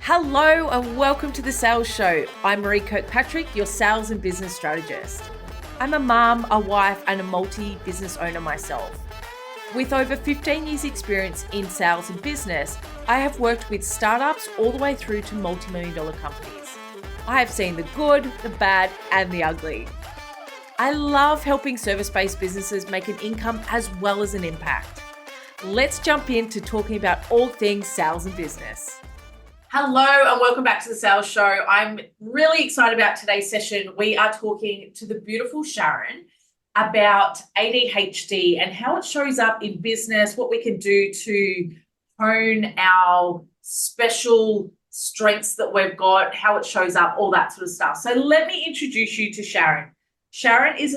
Hello and welcome to the Sales Show. I'm Maree Kirkpatrick, your sales and business strategist. I'm a mum, a wife, and a multi-business owner myself. With over 15 years experience in sales and business, I have worked with startups all the way through to multi-million dollar companies. I have seen the good, the bad, and the ugly. I love helping service-based businesses make an income as well as an impact. Let's jump into talking about all things sales and business. Hello and welcome back to the Sales Show. I'm really excited about today's session. We are talking to the beautiful Sharon about ADHD and how it shows up in business, what we can do to hone our special strengths that we've got, how it shows up, all that sort of stuff. So let me introduce you to Sharon. Sharon is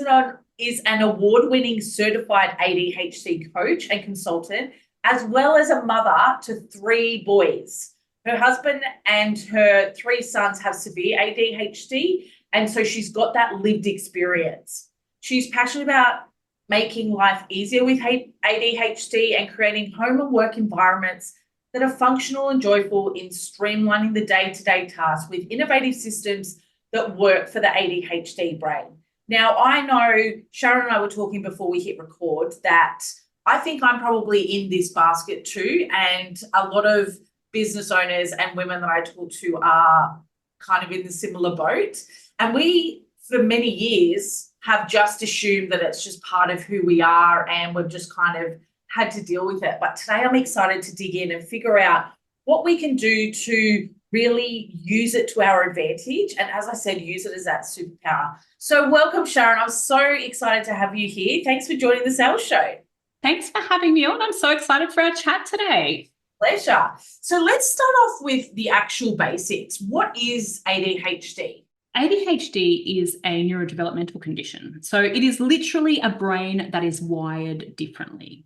an award-winning certified ADHD coach and consultant, as well as a mother to 3 boys. Her husband and her 3 sons have severe ADHD, and so she's got that lived experience. She's passionate about making life easier with ADHD and creating home and work environments that are functional and joyful in streamlining the day-to-day tasks with innovative systems that work for the ADHD brain. Now, I know Sharon and I were talking before we hit record that I think I'm probably in this basket too, and a lot of business owners and women that I talk to are kind of in the similar boat. And we, for many years, have just assumed that it's just part of who we are and we've just kind of had to deal with it. But today I'm excited to dig in and figure out what we can do to really use it to our advantage. And as I said, use it as that superpower. So welcome, Sharon. I'm so excited to have you here. Thanks for joining the Sales Show. Thanks for having me on. I'm so excited for our chat today. Pleasure. So let's start off with the actual basics. What is ADHD? ADHD is a neurodevelopmental condition. So it is literally a brain that is wired differently.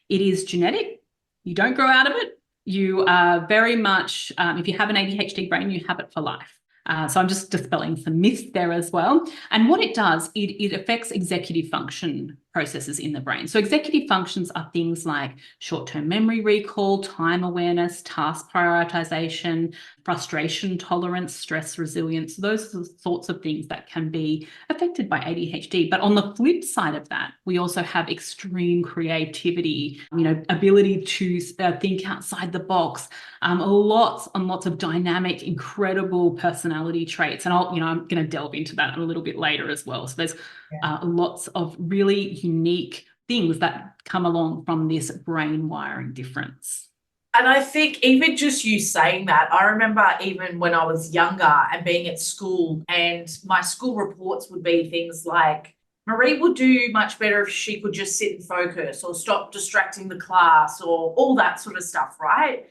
It is genetic. You don't grow out of it. You are very much, if you have an ADHD brain, you have it for life. So I'm just dispelling some myths there as well. And what it does, it affects executive function processes in the brain. So executive functions are things like short-term memory recall, time awareness, task prioritization, frustration tolerance, stress resilience. Those are the sorts of things that can be affected by ADHD. But on the flip side of that, we also have extreme creativity, ability to think outside the box, lots and lots of dynamic, incredible personality traits. And I'm going to delve into that a little bit later as well. So there's lots of really unique things that come along from this brain wiring difference. And I think even just you saying that, I remember even when I was younger and being at school, and my school reports would be things like, Maree would do much better if she could just sit and focus or stop distracting the class or all that sort of stuff, right?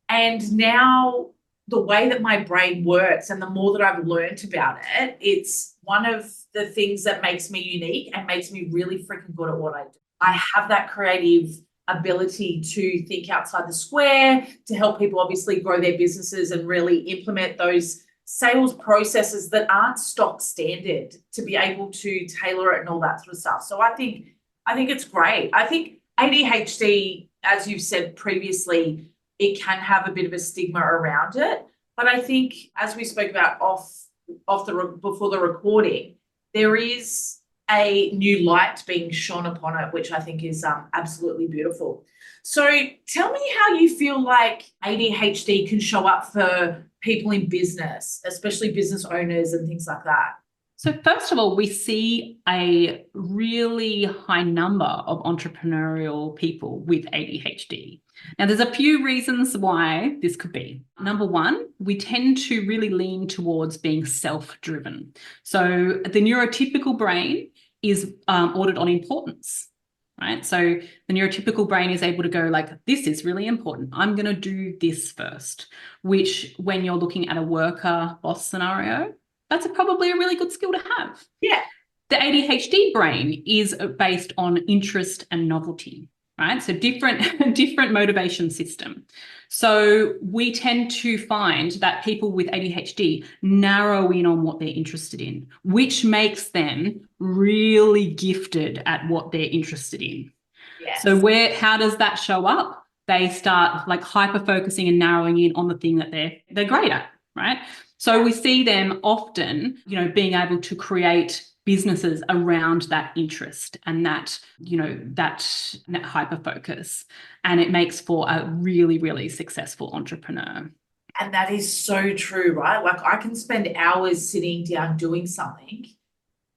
And now the way that my brain works and the more that I've learned about it, it's one of the things that makes me unique and makes me really freaking good at what I do. I have that creative ability to think outside the square, to help people obviously grow their businesses and really implement those sales processes that aren't stock standard, to be able to tailor it and all that sort of stuff. So I think it's great. I think ADHD, as you've said previously, it can have a bit of a stigma around it. But I think, as we spoke about before the recording, there is a new light being shone upon it, which I think is absolutely beautiful. So tell me how you feel like ADHD can show up for people in business, especially business owners and things like that. So first of all, we see a really high number of entrepreneurial people with ADHD. Now, there's a few reasons why this could be. Number one, we tend to really lean towards being self-driven. So the neurotypical brain is ordered on importance, right? So the neurotypical brain is able to go like, this is really important. I'm going to do this first, which when you're looking at a worker boss scenario, that's probably a really good skill to have. Yeah. The ADHD brain is based on interest and novelty, right? So different motivation system. So we tend to find that people with ADHD narrow in on what they're interested in, which makes them really gifted at what they're interested in. Yes. So how does that show up? they start like hyper focusing and narrowing in on the thing that they're great at, right? So we see them often, you know, being able to create businesses around that interest and that, you know, that hyper focus, and it makes for a really, really successful entrepreneur. And that is so true, right? Like I can spend hours sitting down doing something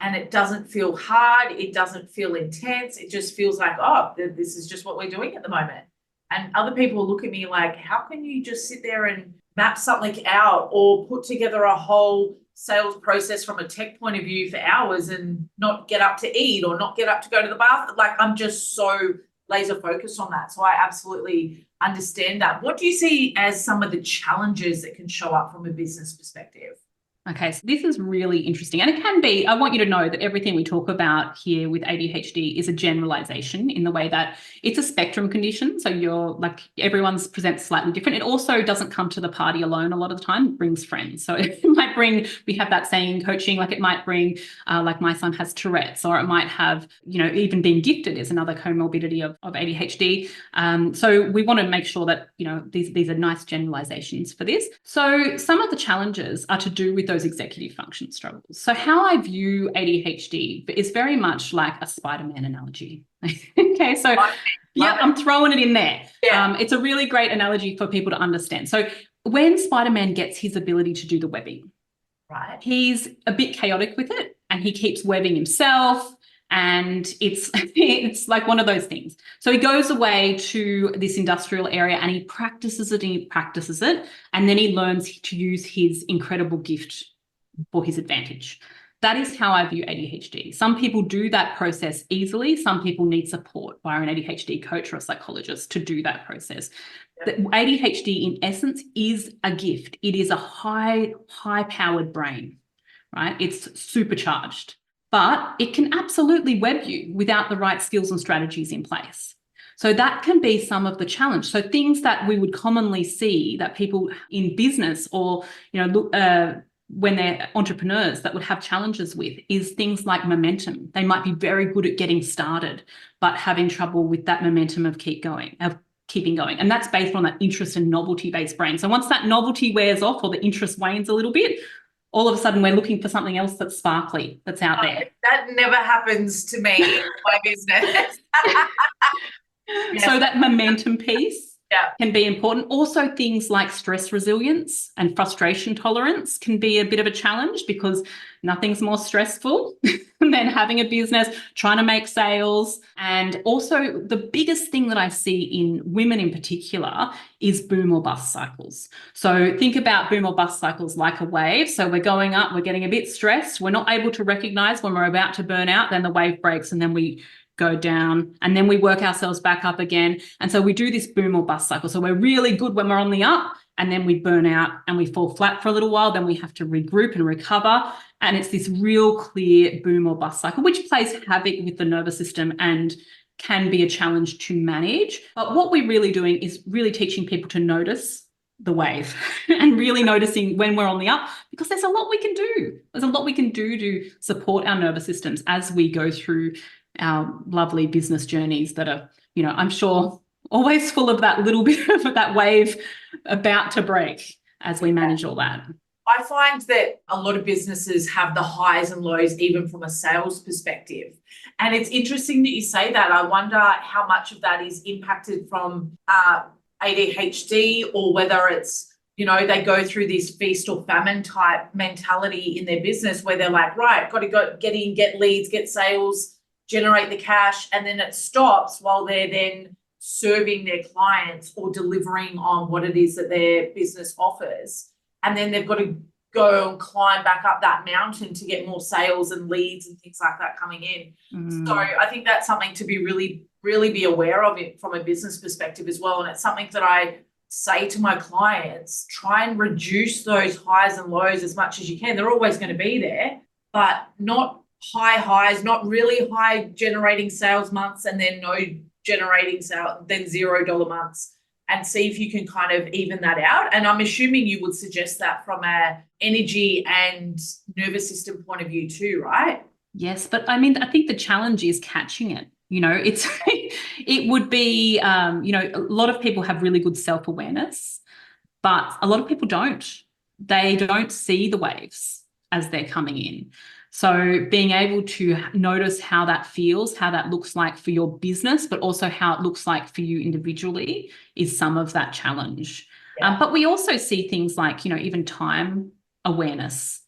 and it doesn't feel hard. It doesn't feel intense. It just feels like, oh, this is just what we're doing at the moment. And other people look at me like, how can you just sit there and map something out or put together a whole sales process from a tech point of view for hours and not get up to eat or not get up to go to the bath? Like I'm just so laser focused on that. So I absolutely understand that. What do you see as some of the challenges that can show up from a business perspective? Okay, so this is really interesting. And it can be, I want you to know that everything we talk about here with ADHD is a generalization in the way that it's a spectrum condition. So you're like, everyone's presents slightly different. It also doesn't come to the party alone a lot of the time, it brings friends. So it might bring, we have that saying in coaching, like it might bring, like my son has Tourette's, or it might have, you know, even being gifted is another comorbidity of ADHD. So we want to make sure that, you know, these are nice generalizations for this. So some of the challenges are to do with those executive function struggles. So how I view ADHD is very much like a Spider-Man analogy. Okay, so yeah, I'm throwing it in there. Yeah. It's a really great analogy for people to understand. So when Spider-Man gets his ability to do the webbing, right, he's a bit chaotic with it and he keeps webbing himself. And it's like one of those things. So he goes away to this industrial area and he practices it and he practices it. And then he learns to use his incredible gift for his advantage. That is how I view ADHD. Some people do that process easily. Some people need support via an ADHD coach or a psychologist to do that process. The ADHD in essence is a gift. It is a high-powered brain, right? It's supercharged. But it can absolutely web you without the right skills and strategies in place. So that can be some of the challenge. So things that we would commonly see that people in business or, you know, when they're entrepreneurs that would have challenges with is things like momentum. They might be very good at getting started, but having trouble with that momentum of keeping going. And that's based on that interest and novelty-based brain. So once that novelty wears off or the interest wanes a little bit, all of a sudden we're looking for something else that's sparkly, that's out there. That never happens to me in my business. Yes. So that momentum piece can be important. Also things like stress resilience and frustration tolerance can be a bit of a challenge because nothing's more stressful than having a business, trying to make sales. And also the biggest thing that I see in women in particular is boom or bust cycles. So think about boom or bust cycles like a wave. So we're going up, we're getting a bit stressed. We're not able to recognize when we're about to burn out, then the wave breaks and then we go down and then we work ourselves back up again. And so we do this boom or bust cycle. So we're really good when we're on the up and then we burn out and we fall flat for a little while. Then we have to regroup and recover. And it's this real clear boom or bust cycle, which plays havoc with the nervous system and can be a challenge to manage. But what we're really doing is really teaching people to notice the wave and really noticing when we're on the up, because there's a lot we can do. There's a lot we can do to support our nervous systems as we go through our lovely business journeys that are, you know, I'm sure always full of that little bit of that wave about to break as we manage all that. I find that a lot of businesses have the highs and lows, even from a sales perspective. And it's interesting that you say that. I wonder how much of that is impacted from ADHD or whether it's, you know, they go through this feast or famine type mentality in their business where they're like, right, got to go get in, get leads, get sales, generate the cash, and then it stops while they're then serving their clients or delivering on what it is that their business offers. And then they've got to go and climb back up that mountain to get more sales and leads and things like that coming in. So I think that's something to be really be aware of it from a business perspective as well. And it's something that I say to my clients, try and reduce those highs and lows as much as you can. They're always going to be there, but not high highs, not really high generating sales months and then no generating sales, then $0 months, and see if you can kind of even that out. And I'm assuming you would suggest that from a energy and nervous system point of view too, right? Yes, but I mean, I think the challenge is catching it. it would be, a lot of people have really good self-awareness, but a lot of people don't. They don't see the waves as they're coming in. So being able to notice how that feels, how that looks like for your business, but also how it looks like for you individually is some of that challenge. Yeah. But we also see things like, even time awareness,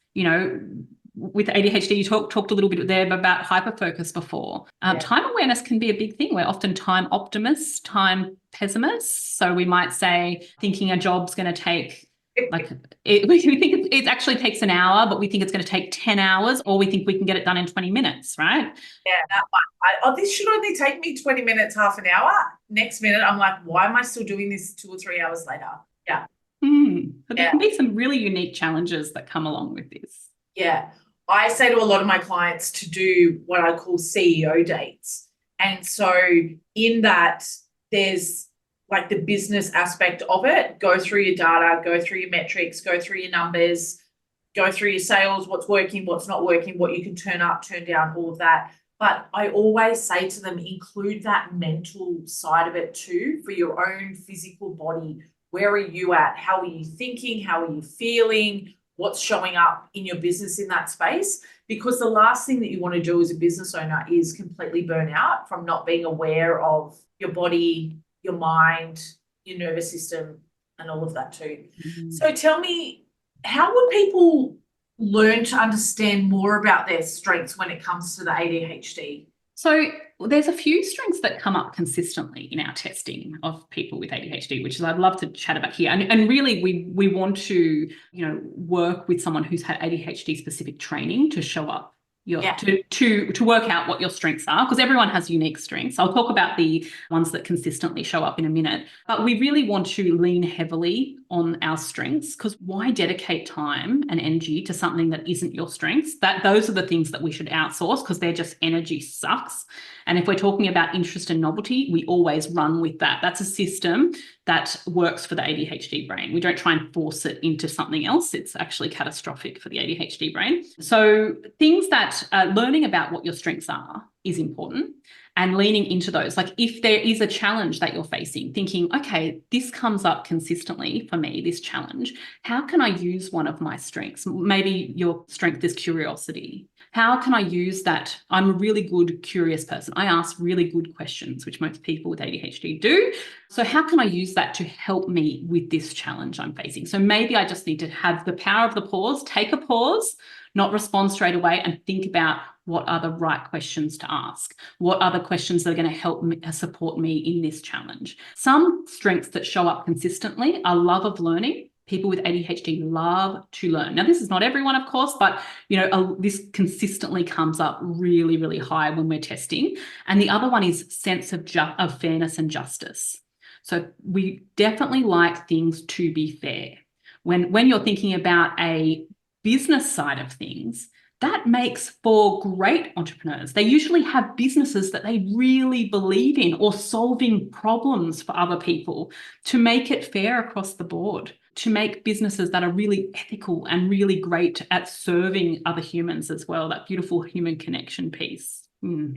with ADHD, you talked a little bit there about hyperfocus before. Time awareness can be a big thing. We're often time optimists, time pessimists. So we might say thinking a job's going to take we think it actually takes an hour, but we think it's going to take 10 hours, or we think we can get it done in 20 minutes, right? Yeah, that one. This should only take me 20 minutes, half an hour. Next minute, I'm like, why am I still doing this 2 or 3 hours later? Yeah. But there can be some really unique challenges that come along with this. Yeah. I say to a lot of my clients to do what I call CEO dates. And so in that, there's like the business aspect of it. Go through your data, go through your metrics, go through your numbers, go through your sales, what's working, what's not working, what you can turn up, turn down, all of that. But I always say to them, include that mental side of it too, for your own physical body. Where are you at? How are you thinking? How are you feeling? What's showing up in your business in that space? Because the last thing that you want to do as a business owner is completely burn out from not being aware of your body, your mind, your nervous system, and all of that too. So tell me, how would people learn to understand more about their strengths when it comes to the ADHD? So there's a few strengths that come up consistently in our testing of people with ADHD, which is I'd love to chat about here. And really, we want to, work with someone who's had ADHD specific training to show up to work out what your strengths are, because everyone has unique strengths. I'll talk about the ones that consistently show up in a minute, but we really want to lean heavily on our strengths, because why dedicate time and energy to something that isn't your strengths? Those are the things that we should outsource, because they're just energy sucks. And if we're talking about interest and novelty, we always run with that. That's a system that works for the ADHD brain. We don't try and force it into something else. It's actually catastrophic for the ADHD brain. So things that learning about what your strengths are is important, and leaning into those. Like if there is a challenge that you're facing, thinking, okay, this comes up consistently for me, this challenge, how can I use one of my strengths? Maybe your strength is curiosity. How can I use that? I'm a really good curious person. I ask really good questions, which most people with ADHD do. So how can I use that to help me with this challenge I'm facing? So maybe I just need to have the power of the pause, take a pause, not respond straight away, and think about what are the right questions to ask. What are the questions that are going to help me, support me in this challenge? Some strengths that show up consistently are love of learning. People with ADHD love to learn. Now, this is not everyone, of course, but this consistently comes up really, really high when we're testing. And the other one is sense of fairness and justice. So we definitely like things to be fair. When you're thinking about a business side of things, that makes for great entrepreneurs. They usually have businesses that they really believe in, or solving problems for other people, to make it fair across the board, to make businesses that are really ethical and really great at serving other humans as well, that beautiful human connection piece. Yeah.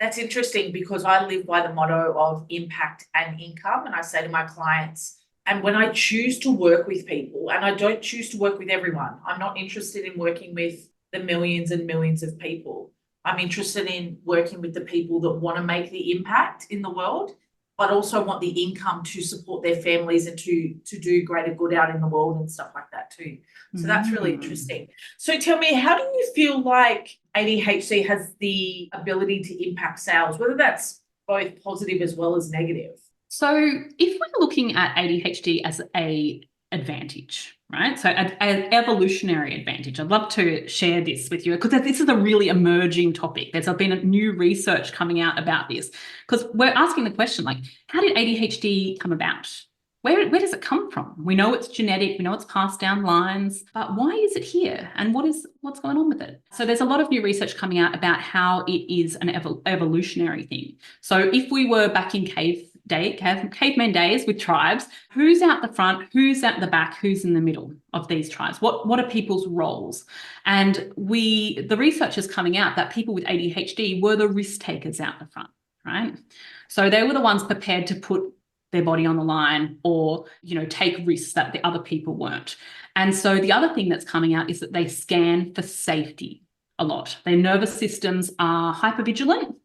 That's interesting, because I live by the motto of impact and income. And I say to my clients, and when I choose to work with people, and I don't choose to work with everyone, I'm not interested in working with the millions and millions of people. I'm interested in working with the people that want to make the impact in the world, but also want the income to support their families and to do greater good out in the world and stuff like that too. So that's really interesting. So tell me, how do you feel like ADHD has the ability to impact sales, whether that's both positive as well as negative? So if we're looking at ADHD as an advantage, right? So an evolutionary advantage. I'd love to share this with you, because this is a really emerging topic. There's been new research coming out about this, because we're asking the question, like, how did ADHD come about? Where does it come from? We know it's genetic, we know it's passed down lines, but why is it here? And what's going on with it? So there's a lot of new research coming out about how it is an evolutionary thing. So if we were back in caveman days with tribes. Who's out the front? Who's at the back? Who's in the middle of these tribes? What are people's roles? And the research is coming out that people with ADHD were the risk takers out the front, right? So they were the ones prepared to put their body on the line or, take risks that the other people weren't. And so the other thing that's coming out is that they scan for safety a lot. Their nervous systems are hypervigilant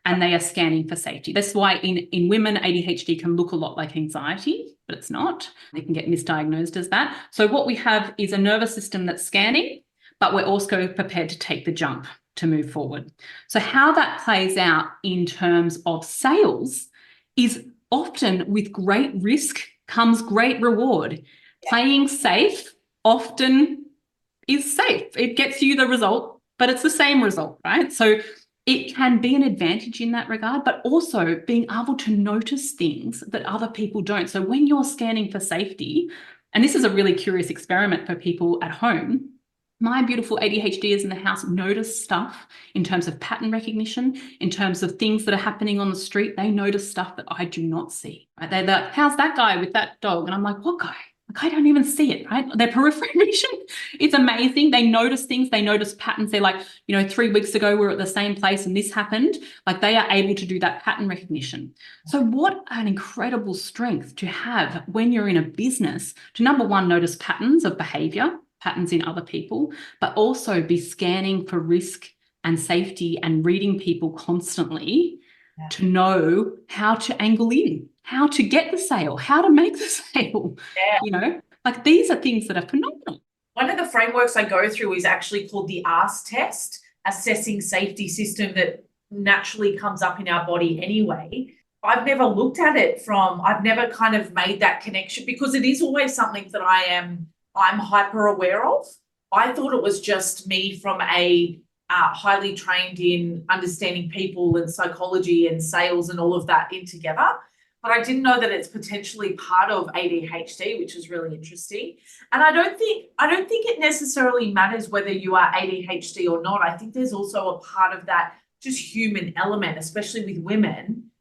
and they are scanning for safety. That's why in women, ADHD can look a lot like anxiety, but it's not. They can get misdiagnosed as that. So what we have is a nervous system that's scanning, but we're also prepared to take the jump to move forward. So how that plays out in terms of sales is often with great risk comes great reward. Playing safe often is safe. It gets you the result, but it's the same result, right? So it can be an advantage in that regard, but also being able to notice things that other people don't. So when you're scanning for safety, and this is a really curious experiment for people at home, my beautiful ADHDers in the house notice stuff in terms of pattern recognition, in terms of things that are happening on the street. They notice stuff that I do not see. Right? They're like, how's that guy with that dog? And I'm like, what guy? Like, I don't even see it, right? Their peripheral vision, it's amazing. They notice things, they notice patterns. They're like, 3 weeks ago, we were at the same place and this happened. Like they are able to do that pattern recognition. So what an incredible strength to have when you're in a business to, number one, notice patterns of behavior, patterns in other people, but also be scanning for risk and safety and reading people constantly to know how to angle in, how to get the sale, how to make the sale. Like these are things that are phenomenal. One of the frameworks I go through is actually called the ASK test, assessing safety system that naturally comes up in our body anyway. I've never looked at it I've never kind of made that connection because it is always something that I'm hyper aware of. I thought it was just me from a highly trained in understanding people and psychology and sales and all of that in together. But I didn't know that it's potentially part of ADHD, which is really interesting. And I don't think it necessarily matters whether you are ADHD or not. I think there's also a part of that just human element, especially with women,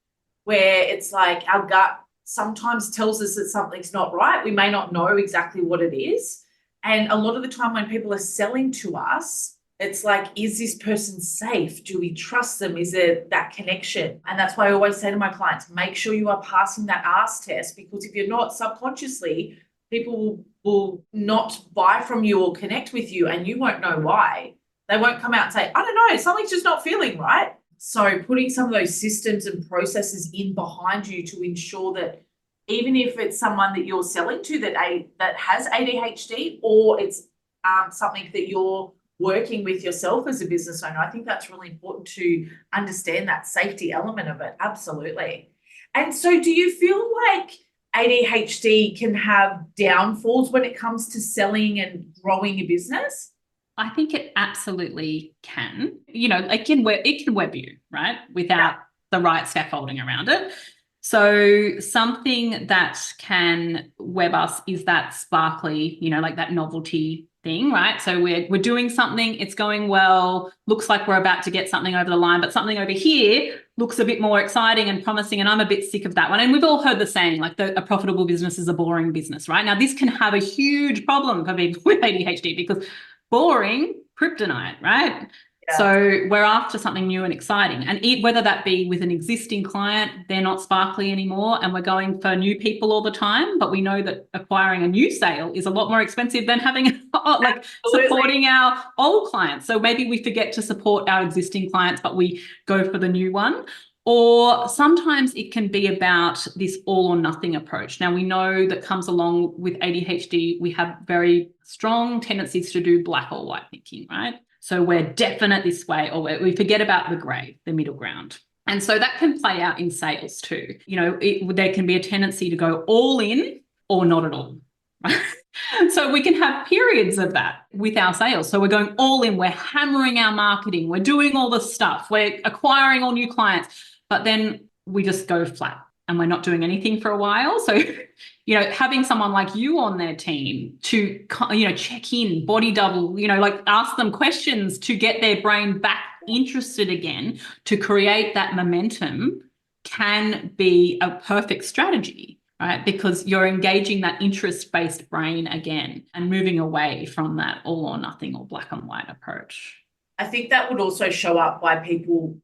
where it's like our gut sometimes tells us that something's not right. We may not know exactly what it is. And a lot of the time when people are selling to us, it's like, is this person safe? Do we trust them? Is there that connection? And that's why I always say to my clients, make sure you are passing that ASK test, because if you're not, subconsciously, people will not buy from you or connect with you and you won't know why. They won't come out and say, I don't know, something's just not feeling right. So putting some of those systems and processes in behind you to ensure that even if it's someone that you're selling to that has ADHD, or it's something that you're working with yourself as a business owner, I think that's really important to understand that safety element of it. Absolutely. And so do you feel like ADHD can have downfalls when it comes to selling and growing a business? I think it absolutely can. It can web you, right, without the right scaffolding around it. So something that can web us is that sparkly, like that novelty thing, right? So we're doing something, it's going well, looks like we're about to get something over the line, but something over here looks a bit more exciting and promising, and I'm a bit sick of that one. And we've all heard the saying, like a profitable business is a boring business, right? Now, this can have a huge problem for people with ADHD because boring, kryptonite, right? Yeah. So we're after something new and exciting. And whether that be with an existing client, they're not sparkly anymore and we're going for new people all the time, but we know that acquiring a new sale is a lot more expensive than having supporting our old clients. So maybe we forget to support our existing clients, but we go for the new one. Or sometimes it can be about this all or nothing approach. Now, we know that comes along with ADHD, we have very strong tendencies to do black or white thinking, right? So we're definite this way, or we forget about the grey, the middle ground. And so that can play out in sales too. There can be a tendency to go all in or not at all. So we can have periods of that with our sales. So we're going all in, we're hammering our marketing, we're doing all the stuff, we're acquiring all new clients, but then we just go flat and we're not doing anything for a while. So, having someone like you on their team to, check in, body double, ask them questions to get their brain back interested again, to create that momentum can be a perfect strategy, right? Because you're engaging that interest-based brain again and moving away from that all or nothing or black and white approach. I think that would also show up by people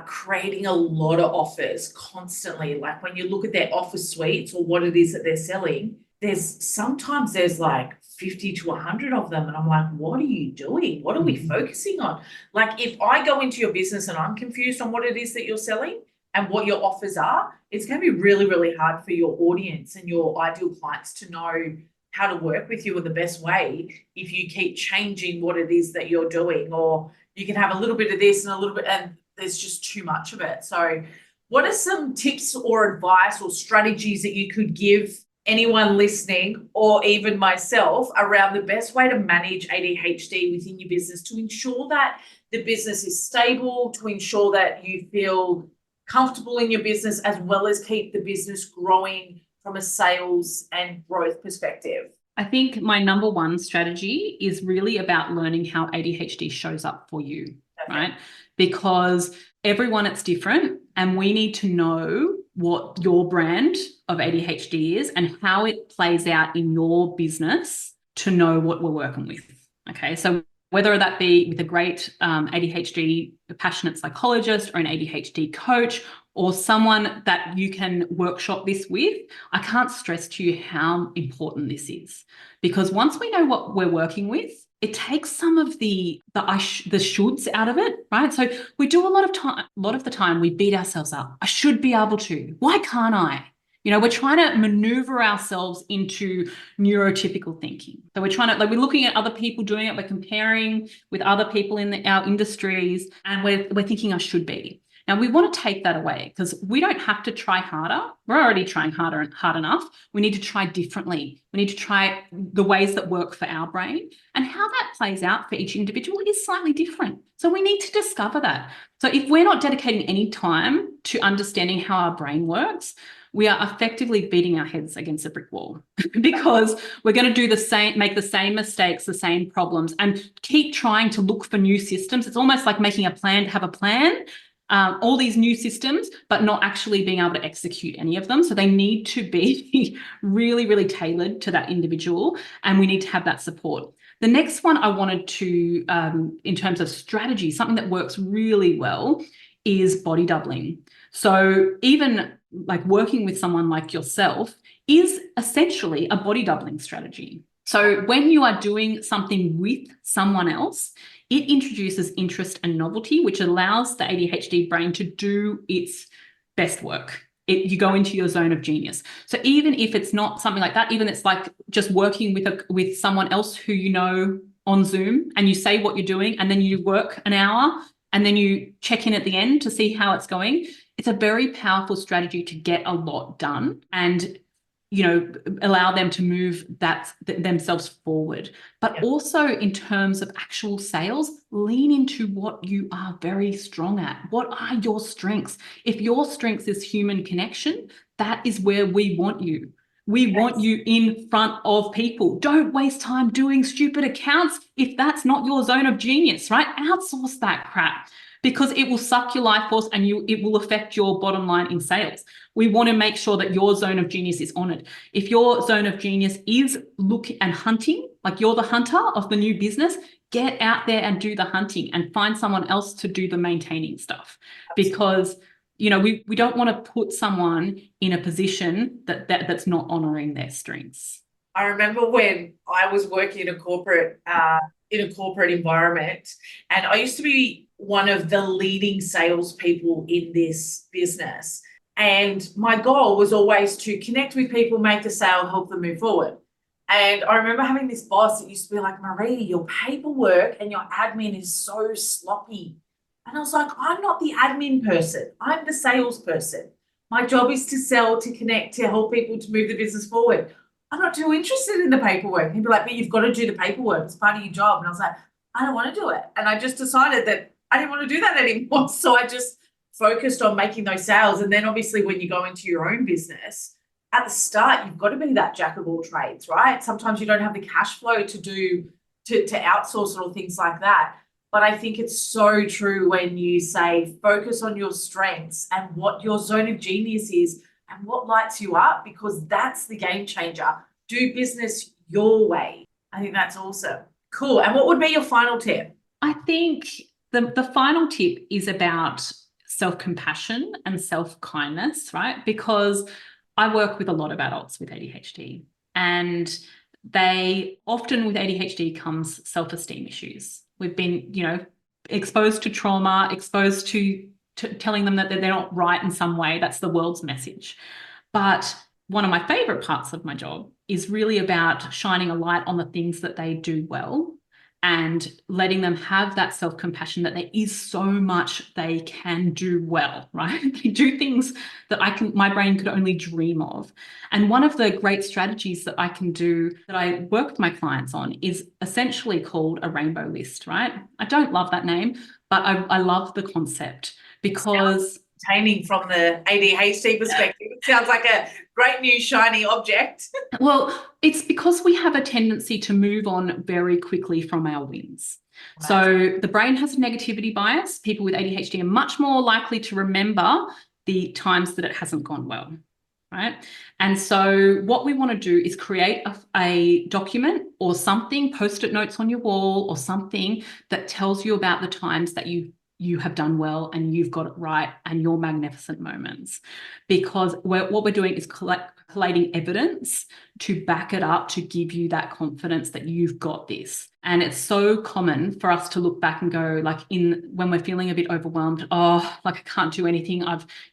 creating a lot of offers constantly. Like when you look at their offer suites or what it is that they're selling, sometimes there's like 50 to 100 of them. And I'm like, what are you doing? What are we focusing on? Like if I go into your business and I'm confused on what it is that you're selling and what your offers are, it's going to be really, really hard for your audience and your ideal clients to know how to work with you in the best way if you keep changing what it is that you're doing, or you can have a little bit of this and a little bit, and there's just too much of it. So what are some tips or advice or strategies that you could give anyone listening or even myself around the best way to manage ADHD within your business to ensure that the business is stable, to ensure that you feel comfortable in your business, as well as keep the business growing from a sales and growth perspective? I think my number one strategy is really about learning how ADHD shows up for you, right? Because everyone, it's different, and we need to know what your brand of ADHD is and how it plays out in your business to know what we're working with. Okay, so whether that be with a great ADHD passionate psychologist or an ADHD coach or someone that you can workshop this with, I can't stress to you how important this is. Because once we know what we're working with, it takes some of the shoulds out of it, right? So we do a lot of the time we beat ourselves up. I should be able to. Why can't I? You know, we're trying to maneuver ourselves into neurotypical thinking. So we're looking at other people doing it. We're comparing with other people in our industries, and we're thinking I should be. Now, we want to take that away because we don't have to try harder. We're already trying hard enough. We need to try differently. We need to try the ways that work for our brain, and how that plays out for each individual is slightly different. So we need to discover that. So if we're not dedicating any time to understanding how our brain works, we are effectively beating our heads against a brick wall because we're going to do the same, make the same mistakes, the same problems, and keep trying to look for new systems. It's almost like making a plan to have a plan. All these new systems, but not actually being able to execute any of them. So they need to be really, really tailored to that individual, and we need to have that support. The next one I wanted to, in terms of strategy, something that works really well is body doubling. So even like working with someone like yourself is essentially a body doubling strategy. So when you are doing something with someone else, it introduces interest and novelty, which allows the ADHD brain to do its best work. You go into your zone of genius. So even if it's not something like that, even it's like just working with someone else who you know on Zoom, and you say what you're doing, and then you work an hour, and then you check in at the end to see how it's going. It's a very powerful strategy to get a lot done and, you know, allow them to move themselves forward. But also in terms of actual sales, lean into what you are very strong at. What are your strengths? If your strength is human connection, that is where we want you. We want you in front of people. Don't waste time doing stupid accounts if that's not your zone of genius, right? Outsource that crap, because it will suck your life force and it will affect your bottom line in sales. We want to make sure that your zone of genius is honored. If your zone of genius is looking and hunting, like you're the hunter of the new business, get out there and do the hunting and find someone else to do the maintaining stuff. Because, you know, we don't want to put someone in a position that's not honoring their strengths. I remember when I was working in a corporate environment, and I used to be one of the leading salespeople in this business. And my goal was always to connect with people, make the sale, help them move forward. And I remember having this boss that used to be like, Maree, your paperwork and your admin is so sloppy. And I was like, I'm not the admin person. I'm the salesperson. My job is to sell, to connect, to help people to move the business forward. I'm not too interested in the paperwork. He'd be like, but you've got to do the paperwork. It's part of your job. And I was like, I don't want to do it. And I just decided that I didn't want to do that anymore. So I just focused on making those sales. And then obviously when you go into your own business, at the start, you've got to be that jack of all trades, right? Sometimes you don't have the cash flow to outsource it or things like that. But I think it's so true when you say focus on your strengths and what your zone of genius is and what lights you up, because that's the game changer. Do business your way. I think that's awesome. Cool. And what would be your final tip? I think the final tip is about self-compassion and self-kindness, right? Because I work with a lot of adults with ADHD, and they often with ADHD comes self-esteem issues. We've been, exposed to trauma, exposed to telling them that they're not right in some way. That's the world's message. But one of my favorite parts of my job is really about shining a light on the things that they do well and letting them have that self-compassion that there is so much they can do well, right? They do things that my brain could only dream of. And one of the great strategies that I can do, that I work with my clients on, is essentially called a rainbow list, right? I don't love that name, but I love the concept because Entertaining from the ADHD perspective. It sounds like a great new shiny object. Well, it's because we have a tendency to move on very quickly from our wins. Right. So the brain has a negativity bias. People with ADHD are much more likely to remember the times that it hasn't gone well, right? And so what we want to do is create a document or something, post-it notes on your wall or something that tells you about the times that you have done well and you've got it right and your magnificent moments. Because what we're doing is collating evidence to back it up, to give you that confidence that you've got this. And it's so common for us to look back and go, like, when we're feeling a bit overwhelmed, I can't do anything.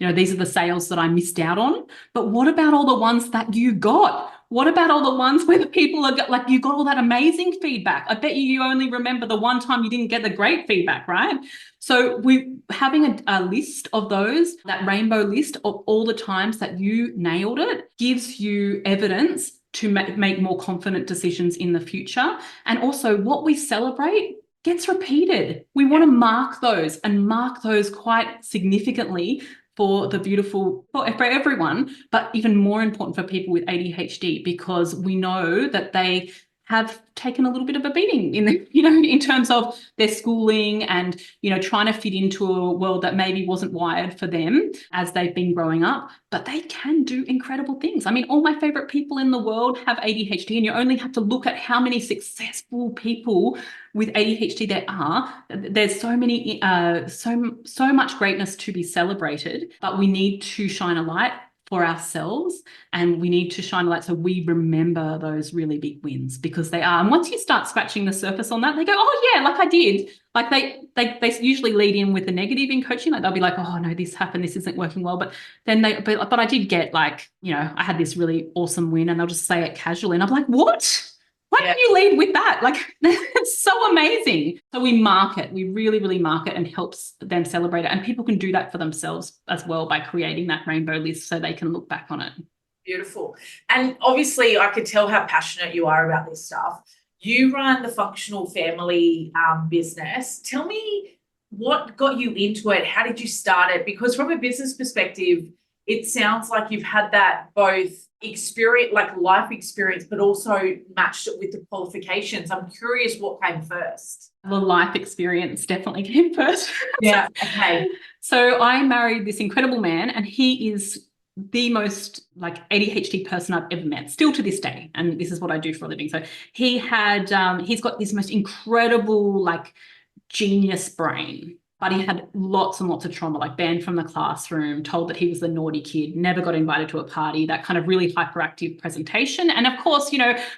These are the sales that I missed out on. But what about all the ones that you got? What about all the ones where the people are like, you got all that amazing feedback? I bet you only remember the one time you didn't get the great feedback, right? So we having a list of those, that rainbow list of all the times that you nailed it, gives you evidence to make more confident decisions in the future. And also what we celebrate gets repeated. We want to mark those quite significantly for everyone, but even more important for people with ADHD, because we know that they have taken a little bit of a beating in terms of their schooling and, trying to fit into a world that maybe wasn't wired for them as they've been growing up, but they can do incredible things. I mean, all my favorite people in the world have ADHD, and you only have to look at how many successful people with ADHD there are. There's so many, so much greatness to be celebrated, but we need to shine a light for ourselves, and we need to shine a light so we remember those really big wins, because they are. And once you start scratching the surface on that, they go, oh yeah, like I did. Like they usually lead in with the negative in coaching. Like they'll be like, oh no, this happened, this isn't working well. But then but I did get I had this really awesome win, and they'll just say it casually. And I'm like, what? Why don't you lead with that? Like, it's so amazing. So we mark it. We really, really mark it, and helps them celebrate it. And people can do that for themselves as well by creating that rainbow list so they can look back on it. Beautiful. And obviously I could tell how passionate you are about this stuff. You run the functional family business. Tell me what got you into it. How did you start it? Because from a business perspective, it sounds like you've had that both experience, like life experience, but also matched it with the qualifications. I'm curious what came first. The life experience definitely came first. Yeah. Okay. So I married this incredible man, and he is the most ADHD person I've ever met, still to this day. And this is what I do for a living. So he's got this most incredible, genius brain. But he had lots and lots of trauma, banned from the classroom, told that he was the naughty kid, never got invited to a party, that kind of really hyperactive presentation. And of course,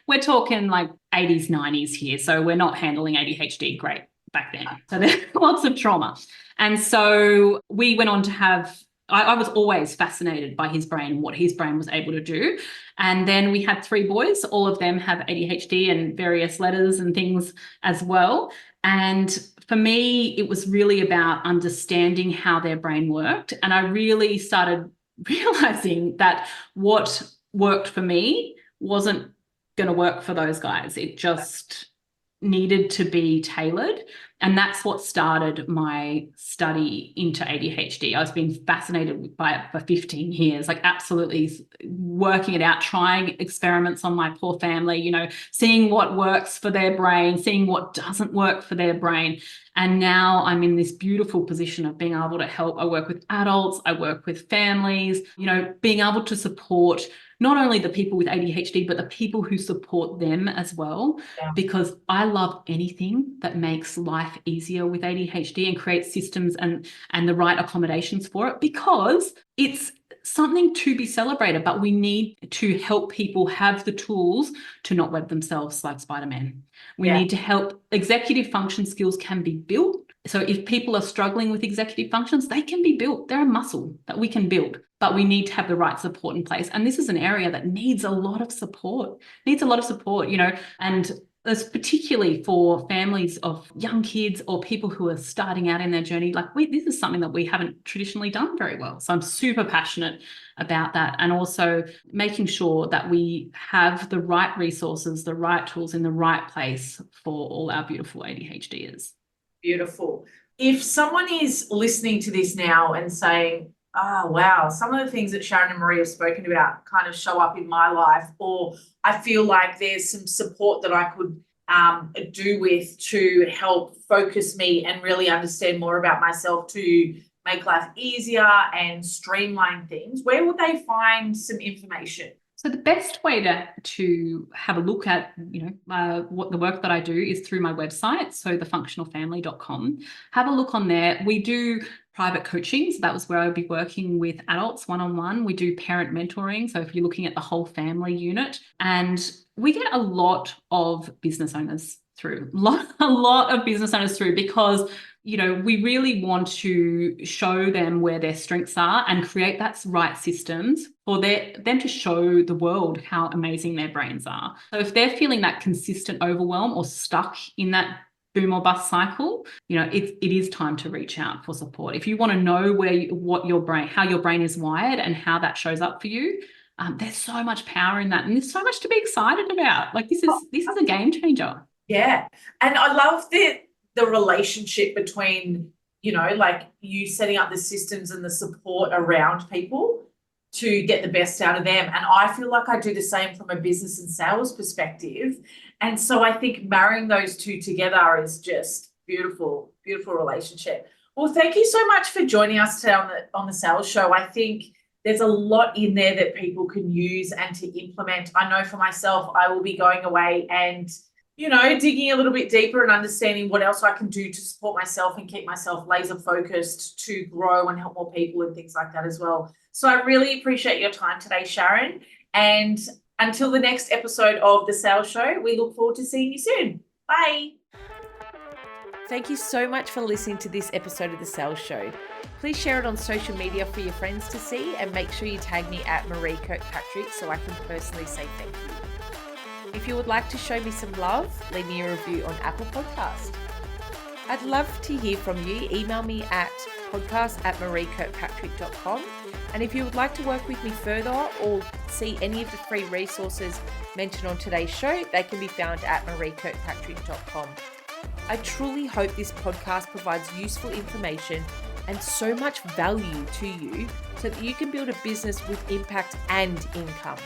we're talking 80s, 90s here. So we're not handling ADHD great back then. So there's lots of trauma. And so we went on to have, I was always fascinated by his brain, what his brain was able to do. And then we had 3 boys. All of them have ADHD and various letters and things as well. And for me, it was really about understanding how their brain worked. And I really started realizing that what worked for me wasn't going to work for those guys. It just needed to be tailored. And that's what started my study into ADHD. I've been fascinated by it for 15 years, like absolutely working it out, trying experiments on my poor family, you know, seeing what works for their brain, seeing what doesn't work for their brain. And now I'm in this beautiful position of being able to help. I work with adults, I work with families, you know, being able to support not only the people with ADHD, but the people who support them as well. Yeah. Because I love anything that makes life easier with ADHD and creates systems and the right accommodations for it, because it's something to be celebrated, but we need to help people have the tools to not web themselves like Spider-Man. We need to help. Executive function skills can be built. So if people are struggling with executive functions, they can be built. They're a muscle that we can build, but we need to have the right support in place. And this is an area that needs a lot of support, you know, and that's particularly for families of young kids or people who are starting out in their journey. Like this is something that we haven't traditionally done very well. So I'm super passionate about that, and also making sure that we have the right resources, the right tools in the right place for all our beautiful ADHDers. Beautiful. If someone is listening to this now and saying, oh, wow, some of the things that Sharon and Maree have spoken about kind of show up in my life, or I feel like there's some support that I could do with to help focus me and really understand more about myself to make life easier and streamline things, where would they find some information? So the best way to have a look at, you know, what the work that I do is through my website, so thefunctionalfamily.com. Have a look on there. We do private coaching, so that was where I would be working with adults one-on-one. We do parent mentoring, so if you're looking at the whole family unit, and we get a lot of business owners through, a lot of business owners through, because you know, we really want to show them where their strengths are and create that right systems for them to show the world how amazing their brains are. So if they're feeling that consistent overwhelm or stuck in that boom or bust cycle, you know, it is time to reach out for support. If you want to know how your brain is wired and how that shows up for you, there's so much power in that, and there's so much to be excited about. Like this is a game changer. Yeah, and I love the relationship between, you know, like you setting up the systems and the support around people to get the best out of them. And I feel like I do the same from a business and sales perspective. And so I think marrying those two together is just beautiful, beautiful relationship. Well, thank you so much for joining us today on the sales show. I think there's a lot in there that people can use and to implement. I know for myself, I will be going away and, you know, digging a little bit deeper and understanding what else I can do to support myself and keep myself laser focused to grow and help more people and things like that as well. So I really appreciate your time today, Sharon. And until the next episode of The Sales Show, we look forward to seeing you soon. Bye. Thank you so much for listening to this episode of The Sales Show. Please share it on social media for your friends to see, and make sure you tag me at Maree Kirkpatrick so I can personally say thank you. If you would like to show me some love, leave me a review on Apple Podcast. I'd love to hear from you. Email me at podcast@mareekirkpatrick.com. And if you would like to work with me further or see any of the free resources mentioned on today's show, they can be found at mareekirkpatrick.com. I truly hope this podcast provides useful information and so much value to you so that you can build a business with impact and income.